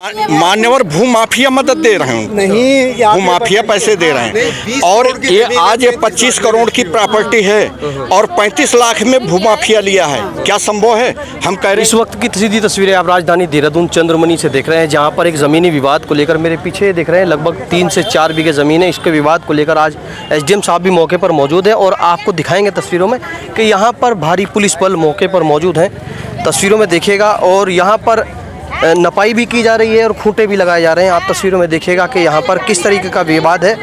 मान्यवर भूमाफिया मदद दे रहे हैं, नहीं भूमाफिया पैसे दे रहे हैं। और ये आज ये 25 करोड़ की प्रॉपर्टी है और 35 लाख में भूमाफिया लिया है। क्या संभव है? हम कह रहे हैं इस वक्त की सीधी तस्वीरें आप राजधानी देहरादून चंद्रमणि से देख रहे हैं, जहां पर एक ज़मीनी विवाद को लेकर मेरे पीछे देख रहे हैं लगभग 3 से 4 बीघे ज़मीन है। इसके विवाद को लेकर आज एसडीएम साहब भी मौके पर मौजूद है और आपको दिखाएंगे तस्वीरों में कि यहाँ पर भारी पुलिस बल मौके पर मौजूद हैं। तस्वीरों में देखिएगा और यहाँ पर नपाई भी की जा रही है और खूंटे भी लगाए जा रहे हैं। आप तस्वीरों में देखिएगा कि यहाँ पर किस तरीके का विवाद है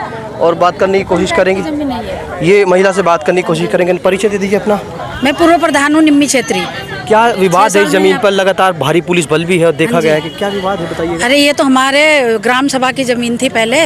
और बात करने की कोशिश करेंगे। ये महिला से बात करने की कोशिश करेंगे। परिचय दे दीजिए अपना। मैं पूर्व प्रधान हूँ निम्मी क्षेत्रीय। क्या विवाद है इस जमीन पर? लगातार भारी पुलिस बल भी है और देखा गया है कि क्या विवाद है, बताइए। अरे ये तो हमारे ग्राम सभा की जमीन थी पहले,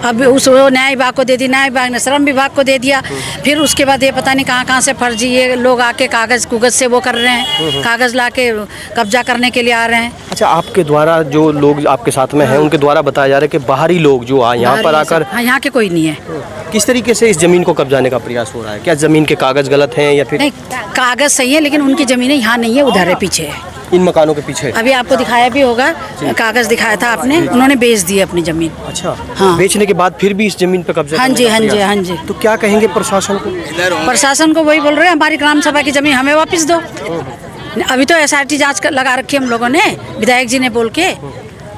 अब उस न्याय विभाग को दे दी, न्याय विभाग ने श्रम विभाग को दे दिया। फिर उसके बाद ये पता नहीं कहाँ से फर्जी ये लोग आके कागज से वो कर रहे हैं, कागज ला के कब्जा करने के लिए आ रहे हैं। अच्छा, आपके द्वारा जो लोग आपके साथ में हैं उनके द्वारा बताया जा रहा है कि बाहरी लोग जो यहाँ पर आकर, यहाँ के कोई नहीं है। किस तरीके से इस जमीन को कब्जाने का प्रयास हो रहा है? क्या जमीन के कागज गलत हैं या फिर? नहीं, कागज सही है लेकिन उनकी जमीनें यहाँ नहीं है, उधर है पीछे है, इन मकानों के पीछे। अभी आपको दिखाया भी होगा, कागज दिखाया था आपने, उन्होंने बेच दी अपनी जमीन। अच्छा, हाँ। बेचने के बाद फिर भी इस जमीन पर कब्जा? हाँ जी, हाँ जी, हाँ जी। तो क्या कहेंगे प्रशासन को? प्रशासन को वही बोल रहे हैं हमारी ग्राम सभा की जमीन हमें वापस दो। अभी तो एसआईटी जांच लगा रखी है हम लोगों ने, विधायक जी ने बोल के।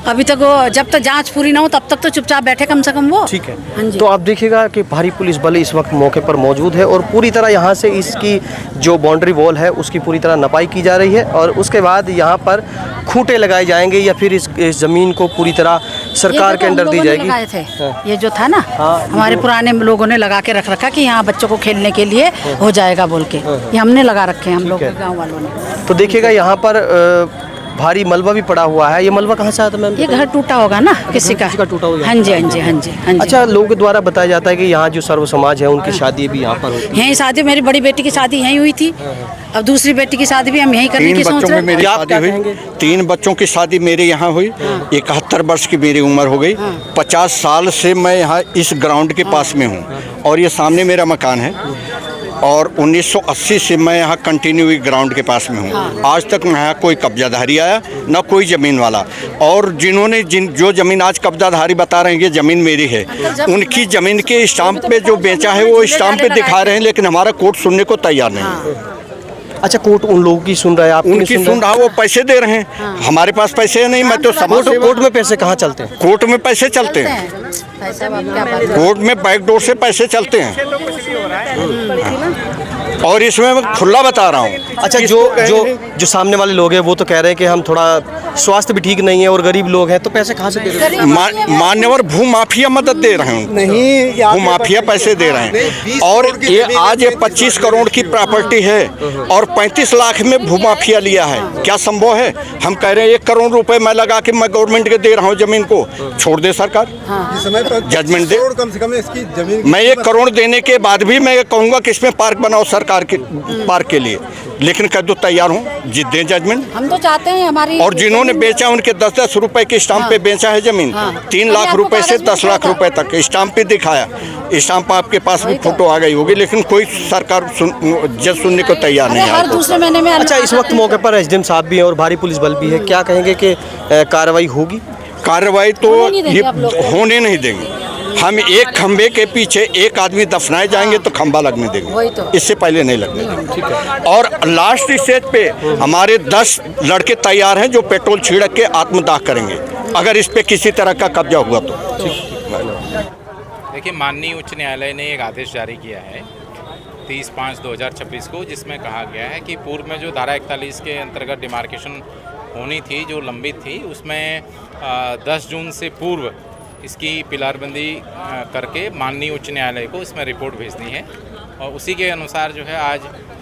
अभी तक वो जब तक जांच पूरी ना हो तब तक तो चुपचाप बैठे कम से कम वो। ठीक है। हाँ जी। तो आप देखिएगा कि भारी पुलिस बल इस वक्त मौके पर मौजूद है और पूरी तरह यहाँ से इसकी जो बाउंड्री वॉल है उसकी पूरी तरह नपाई की जा रही है और उसके बाद यहाँ पर खूंटे लगाए जाएंगे या फिर इस ज़मीन को पूरी तरह सरकार के अंडर दी जाएगी। लगाए थे ये जो था ना, हमारे पुराने लोगों ने लगा के रख रखा कि यहाँ बच्चों को खेलने के लिए हो जाएगा बोल के, ये हमने लगा रखे हैं हम लोग गाँव वालों ने। तो देखिएगा यहाँ पर भारी मलबा भी पड़ा हुआ है। ये मलबा कहाँ से आया था मैम? ये घर टूटा होगा ना किसी का टूटा होगा। हाँ जी, हाँ जी, हाँ जी, हाँ जी। अच्छा, लोगों के द्वारा बताया जाता है कि यहाँ जो सर्व समाज है उनकी शादी भी यहाँ पर होती है। यहीं शादी, मेरी बड़ी बेटी की शादी यहीं हुई थी, अब दूसरी बेटी की शादी भी हम यहीं करने की सोच रहे हैं। मेरी शादी हुई, 3 बच्चों की शादी मेरे यहाँ हुई। 71 वर्ष की मेरी उम्र हो गई। 50 साल से मैं यहाँ इस ग्राउंड के पास में हूँ और ये सामने मेरा मकान है और 1980 से मैं यहाँ कंटिन्यू ग्राउंड के पास में हूँ। आज तक यहाँ कोई कब्जाधारी आया ना कोई ज़मीन वाला। और जिन्होंने जो ज़मीन आज कब्जाधारी बता रहे हैं ये ज़मीन मेरी है, उनकी ज़मीन के स्टाम्प पे जो बेचा है वो स्टाम्प पे दिखा रहे हैं, लेकिन हमारा कोर्ट सुनने को तैयार नहीं है। अच्छा, कोर्ट उन लोगों की सुन रहा है, आप उनकी सुन रहा है, वो पैसे दे रहे हैं। हमारे पास पैसे नहीं, मैं तो कोर्ट में पैसे कहाँ चलते हैं? कोर्ट में पैसे चलते हैं, कोर्ट में बैकडोर से पैसे चलते हैं। और इसमें मैं खुला बता रहा हूँ। अच्छा, जो सामने वाले लोग हैं वो तो कह रहे हैं कि हम थोड़ा स्वास्थ्य भी ठीक नहीं है और गरीब लोग हैं, तो पैसे कहाँ से दे रहे हैं? मान्यवर भूमाफिया मदद दे रहे हैं, नहीं भूमाफिया पैसे दे रहे हैं। और ये आज ये 25 करोड़ की प्रॉपर्टी है और 35 लाख में भूमाफिया लिया है। क्या संभव है? हम कह रहे हैं 1 करोड़ रुपए मैं लगा के मैं गवर्नमेंट के दे रहा हूँ जमीन को, छोड़ दे सरकार, जजमेंट दे। कम से कम इसकी जमीन मैं 1 करोड़ देने के बाद भी मैं कहूँगा कि इसमें पार्क बनाओ सरकार के पार्क के लिए, लेकिन कह दो तैयार हूँ जिद दें जजमेंट। हम तो चाहते हैं हमारी, और जिन्होंने बेचा उनके 10-10 रुपए के स्टाम्प पे बेचा है जमीन। 3 लाख रुपए से 10 लाख रुपए तक स्टाम्प पे दिखाया। स्टाम्प आपके पास भी फोटो आ गई होगी, लेकिन कोई सरकार जज सुनने को तैयार नहीं है। दूसरे महीने में। अच्छा, इस वक्त मौके पर एसडीएम साहब भी हैं और भारी पुलिस बल भी है, क्या कहेंगे कि कार्रवाई होगी? कार्रवाई तो ये होने नहीं देंगे। हम एक खंबे के पीछे एक आदमी दफनाए जाएंगे तो खंबा लगने देंगे, इससे पहले नहीं लगने देंगे। और लास्ट स्टेज पे हमारे 10 लड़के तैयार हैं जो पेट्रोल छिड़क के आत्मदाह करेंगे अगर इस पे किसी तरह का कब्जा हुआ तो। देखिए, माननीय उच्च न्यायालय ने एक आदेश जारी किया है 30/5/2026 को, जिसमें कहा गया है कि पूर्व में जो धारा 41 के अंतर्गत डिमार्केशन होनी थी जो लंबित थी, उसमें 10 जून से पूर्व इसकी पिलारबंदी करके माननीय उच्च न्यायालय को इसमें रिपोर्ट भेजनी है। और उसी के अनुसार जो है आज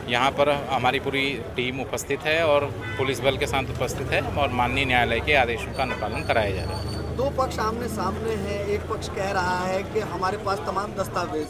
यहाँ पर हमारी पूरी टीम उपस्थित है और पुलिस बल के साथ उपस्थित है और माननीय न्यायालय के आदेशों का अनुपालन कराया जा रहा है। 2 पक्ष आमने सामने हैं। एक पक्ष कह रहा है कि हमारे पास तमाम दस्तावेज